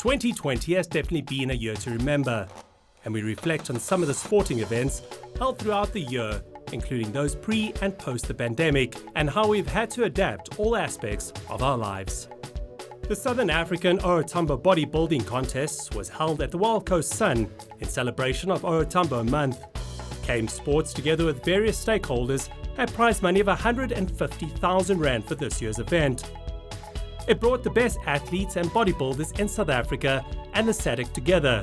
2020 has definitely been a year to remember, and we reflect on some of the sporting events held throughout the year, including those pre and post the pandemic, and how we've had to adapt all aspects of our lives. The Southern African Ortumba Bodybuilding Contest was held at the Wild Coast Sun in celebration of Ortumba Month. KM Sports, together with various stakeholders, had prize money of 150,000 Rand for this year's event. It brought the best athletes and bodybuilders in South Africa and the SADC together.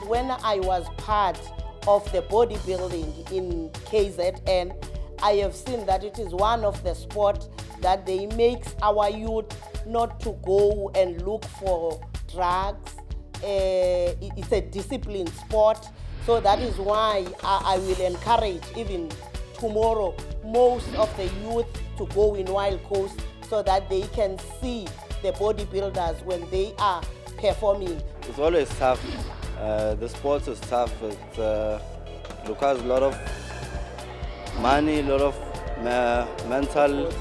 When I was part of the bodybuilding in KZN, I have seen that it is one of the sports that they makes our youth not to go and look for drugs. It's a disciplined sport, so that is why I will encourage even tomorrow most of the youth to go in Wild Coast so that they can see the bodybuilders when they are performing. It's always tough. The sport is tough. It requires a lot of money, a lot of mental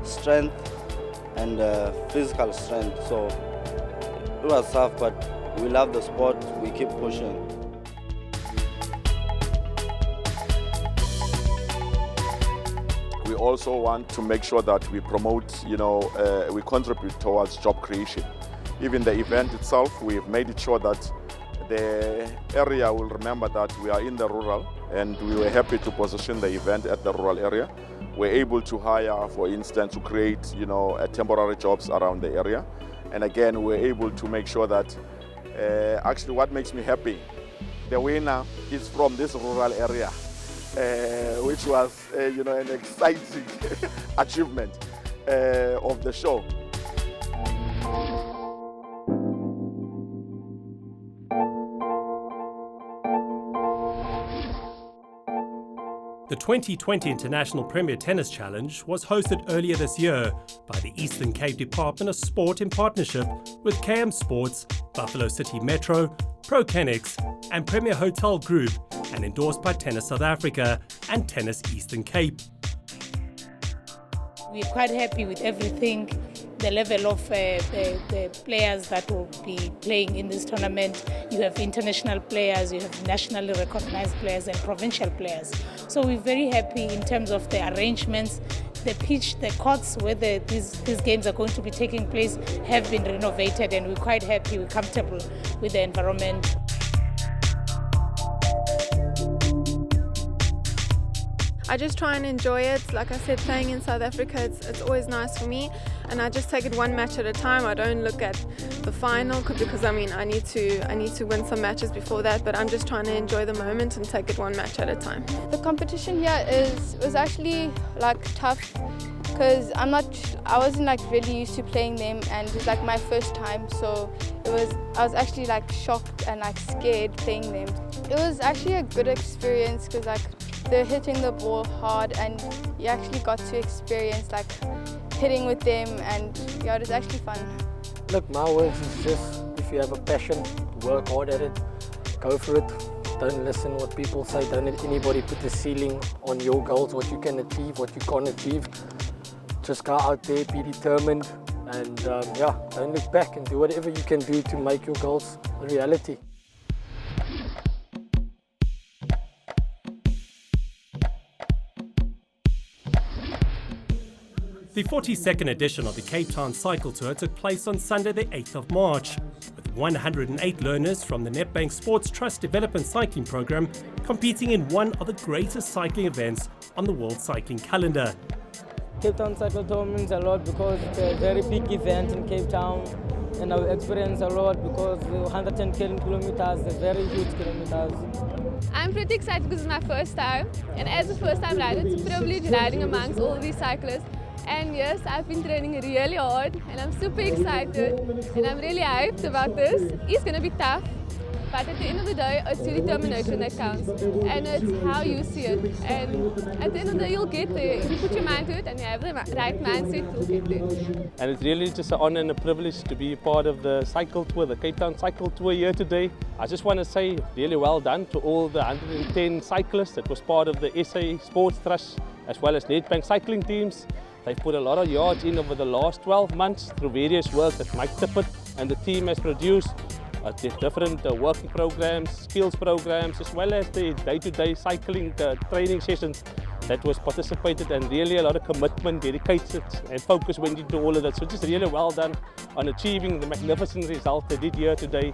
strength and physical strength. So it was tough, but we love the sport. We keep pushing. We also want to make sure that we promote, we contribute towards job creation. Even the event itself, we've made it sure that the area will remember that we are in the rural, and we were happy to position the event at the rural area. We're able to hire, for instance, to create, temporary jobs around the area. And again, we're able to make sure that, actually what makes me happy, the winner is from this rural area. Which was, an exciting achievement of the show. The 2020 International Premier Tennis Challenge was hosted earlier this year by the Eastern Cape Department of Sport in partnership with KM Sports, Buffalo City Metro, ProCenix and Premier Hotel Group, and endorsed by Tennis South Africa and Tennis Eastern Cape. We're quite happy with everything, the level of the players that will be playing in this tournament. You have international players, you have nationally recognized players and provincial players. So we're very happy in terms of the arrangements. The pitch, the courts where these games are going to be taking place have been renovated, and we're quite happy, we're comfortable with the environment. I just try and enjoy it. Like I said, playing in South Africa, it's always nice for me, and I just take it one match at a time. I don't look at the final because I need to win some matches before that, but I'm just trying to enjoy the moment and take it one match at a time. The competition here was actually tough because I wasn't really used to playing them, and it was my first time, so I was actually shocked and scared playing them. It was actually a good experience because they're hitting the ball hard, and you actually got to experience hitting with them, and yeah, it was actually fun. Look, my words is just, if you have a passion, work hard at it, go for it. Don't listen what people say. Don't let anybody put the ceiling on your goals, what you can achieve, what you can't achieve. Just go out there, be determined, and don't look back, and do whatever you can do to make your goals a reality. The 42nd edition of the Cape Town Cycle Tour took place on Sunday the 8th of March, with 108 learners from the Nedbank Sports Trust Development Cycling Programme competing in one of the greatest cycling events on the world cycling calendar. Cape Town Cycle Tour means a lot because it's a very big event in Cape Town, and I experience a lot because 110 kilometers is very huge kilometers. I'm pretty excited because it's my first time, and as a first time rider, it's a privilege riding amongst all these cyclists. And yes, I've been training really hard, and I'm super excited, and I'm really hyped about this. It's going to be tough, but at the end of the day, it's your determination that counts, and it's how you see it. And at the end of the day, you'll get there. If you put your mind to it and you have the right mindset, you'll get there. And it's really just an honor and a privilege to be part of the cycle tour, the Cape Town Cycle Tour here today. I just want to say really well done to all the 110 cyclists that was part of the SA Sports Trust, as well as Nedbank cycling teams. They've put a lot of yards in over the last 12 months through various work that Mike Tippett and the team has produced different working programs, skills programs, as well as the day-to-day cycling training sessions that was participated, and really a lot of commitment, dedicated and focus went into all of that. So just really well done on achieving the magnificent result they did here today.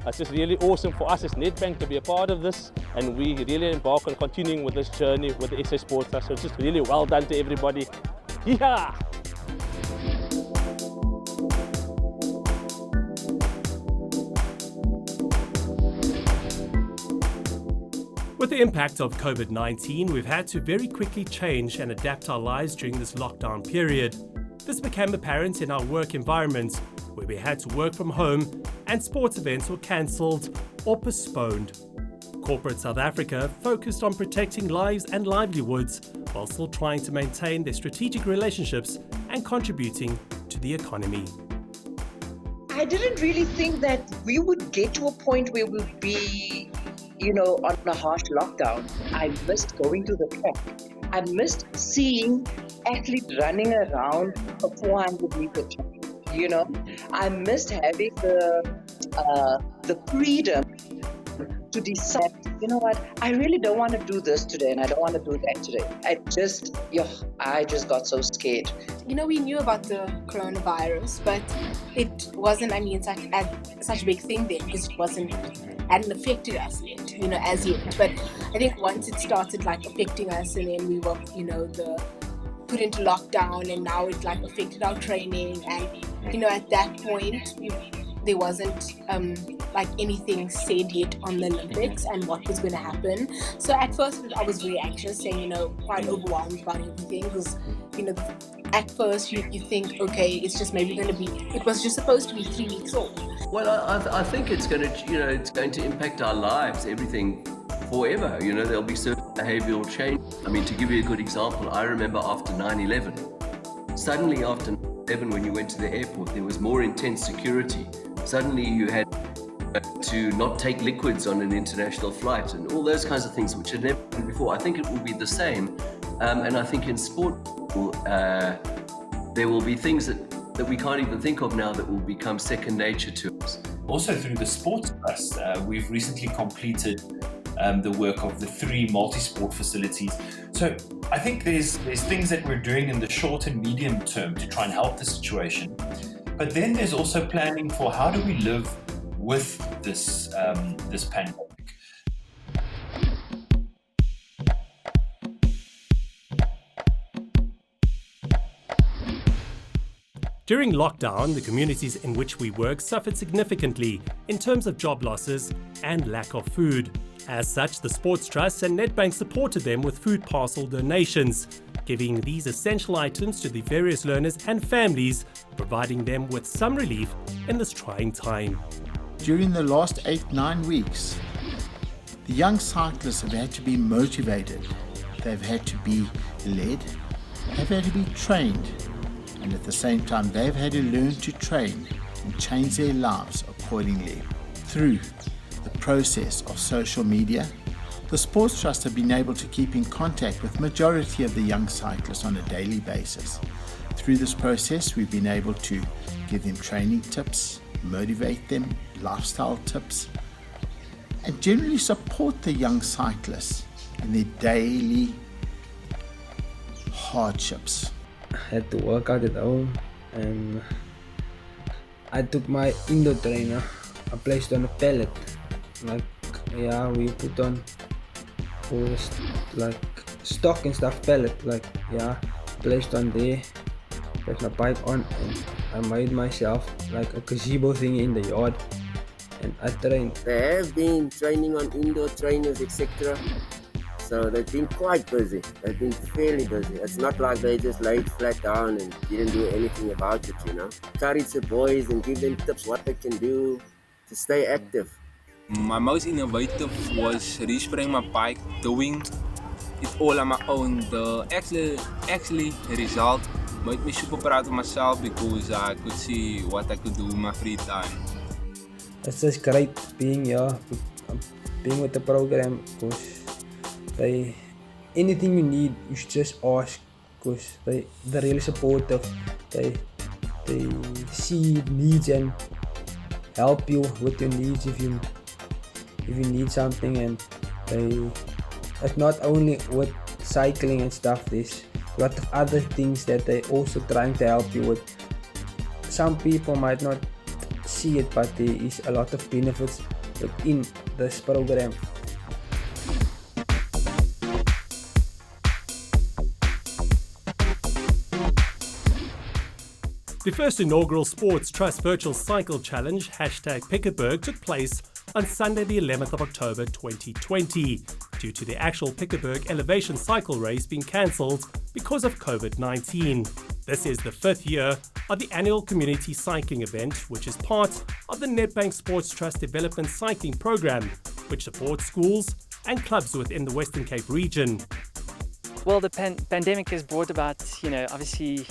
It's just really awesome for us as Nedbank to be a part of this, and we really embark on continuing with this journey with the SA Sports Trust. So just really well done to everybody. Yeah! With the impact of COVID-19, we've had to very quickly change and adapt our lives during this lockdown period. This became apparent in our work environment, where we had to work from home and sports events were cancelled or postponed. Corporate South Africa focused on protecting lives and livelihoods while still trying to maintain their strategic relationships and contributing to the economy. I didn't really think that we would get to a point where we'll be, on a harsh lockdown. I missed going to the track. I missed seeing athletes running around a 400-meter track. I missed having the freedom to decide, I really don't want to do this today and I don't want to do that today. I just got so scared. We knew about the coronavirus, but it wasn't, such a big thing then, because it hadn't affected us yet, as yet. But I think once it started affecting us, and then we were, put into lockdown, and now it affected our training, and at that point there wasn't anything said yet on the Olympics and what was going to happen. So at first I was very anxious and quite overwhelmed by everything, because at first you think, okay, it's just maybe going to be, it was just supposed to be 3 weeks off. Well, I think it's going to it's going to impact our lives, everything, forever. There'll be certain behavioural change. To give you a good example, I remember after 9/11, suddenly after 9/11, when you went to the airport, there was more intense security. Suddenly you had to not take liquids on an international flight and all those kinds of things which had never happened before. I think it will be the same, and I think in sport there will be things that we can't even think of now that will become second nature to us. Also through the Sports Trust, we've recently completed the work of the 3 multi-sport facilities. So I think there's things that we're doing in the short and medium term to try and help the situation. But then there's also planning for how do we live with this pandemic. During lockdown, the communities in which we work suffered significantly in terms of job losses and lack of food. As such, the Sports Trust and Nedbank supported them with food parcel donations, giving these essential items to the various learners and families, providing them with some relief in this trying time. During the last 8-9 weeks, the young cyclists have had to be motivated, they've had to be led, they've had to be trained, and at the same time they've had to learn to train and change their lives accordingly. Through the process of social media, the Sports Trust have been able to keep in contact with the majority of the young cyclists on a daily basis. Through this process, we've been able to give them training tips, motivate them, lifestyle tips, and generally support the young cyclists in their daily hardships. I had to work out at home, and I took my indoor trainer. I placed on a pallet. We put on stock and stuff pallet. Placed on there. Placed my bike on, and I made myself a gazebo thing in the yard, and I trained. They have been training on indoor trainers, etc. So they've been quite busy. They've been fairly busy. It's not like they just laid flat down and didn't do anything about it, Encourage the boys and give them tips what they can do to stay active. My most innovative was respraying my bike, doing it all on my own. The actually result made me super proud of myself because I could see what I could do in my free time. It's just great being here, being with the program, because anything you need, you should just ask, because they're really supportive. They see needs and help you with your needs if you need something. And it's not only with cycling and stuff, there's a lot of other things that they also trying to help you with. Some people might not see it, but there is a lot of benefits within this program. The first inaugural Sports Trust Virtual Cycle Challenge #Piketberg took place on Sunday the 11th of October 2020 due to the actual Piketberg elevation cycle race being cancelled because of COVID-19. This is the 5th year of the annual community cycling event, which is part of the Nedbank Sports Trust Development Cycling Program, which supports schools and clubs within the Western Cape region. Well, the pandemic has brought about, obviously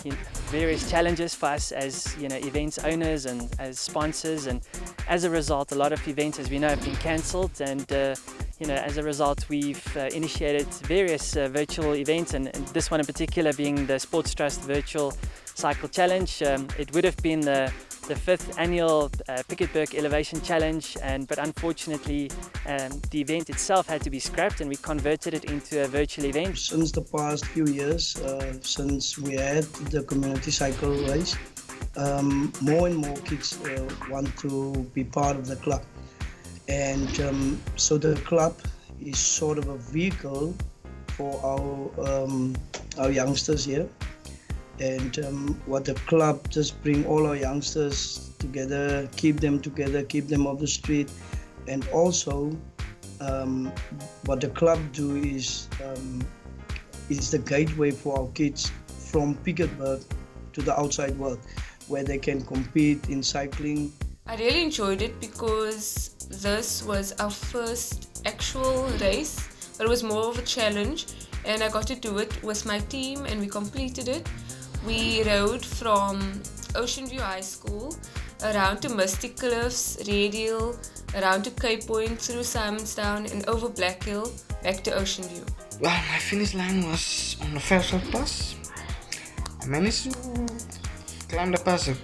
various challenges for us as, events owners and as sponsors, and as a result, a lot of events, as we know, have been cancelled, and as a result, we've initiated various virtual events, and this one in particular being the Sports Trust Virtual Cycle Challenge. It would have been the 5th annual Piketberg Elevation Challenge, but unfortunately the event itself had to be scrapped, and we converted it into a virtual event. Since the past few years, since we had the community cycle race, more and more kids want to be part of the club, and so the club is sort of a vehicle for our youngsters here. And what the club just bring all our youngsters together, keep them off the street, and also what the club do is the gateway for our kids from Piketberg to the outside world, where they can compete in cycling. I really enjoyed it because this was our first actual race, but it was more of a challenge, and I got to do it with my team, and we completed it. We rode from Ocean View High School, around to Mystic Cliffs, Radial, around to Cape Point, through Simonstown, and over Black Hill, back to Ocean View. Well, my finish line was on the Versal Pass. I managed to climb the pass. The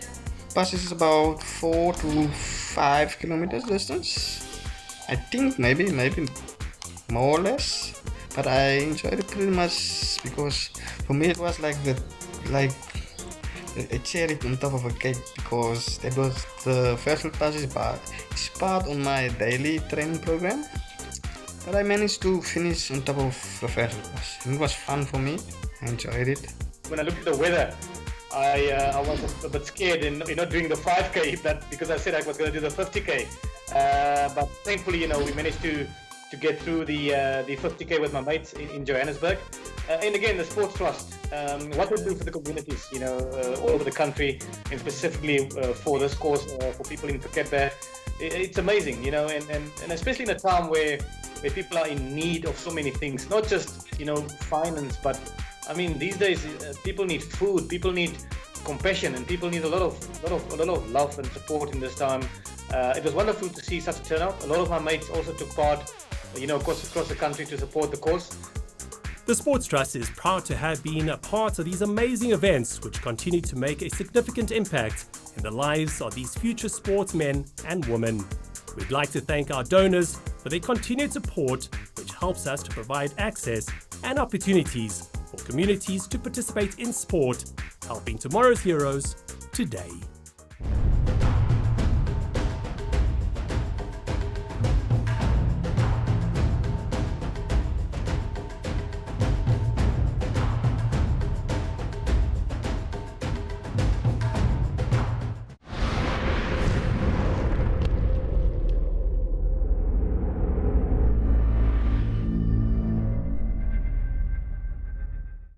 pass is about 4 to 5 kilometers distance. I think maybe more or less, but I enjoyed it pretty much because for me it was like a cherry on top of a cake, because that was the first pass is part on my daily training program, but I managed to finish on top of the first pass. It was fun for me. I enjoyed it. When I looked at the weather, I was a bit scared in doing the 5k, because I said I was going to do the 50k, but thankfully we managed to get through the 50k with my mates in Johannesburg. And again, the Sports Trust, what we do for the communities, all over the country, and specifically for this cause, for people in Piketberg, it's amazing, and especially in a time where people are in need of so many things, not just, finance, but I mean, these days people need food, people need compassion, and people need a lot of love and support in this time. It was wonderful to see such a turnout. A lot of my mates also took part, across the country to support the cause. The Sports Trust is proud to have been a part of these amazing events, which continue to make a significant impact in the lives of these future sportsmen and women. We'd like to thank our donors for their continued support, which helps us to provide access and opportunities for communities to participate in sport, helping tomorrow's heroes today.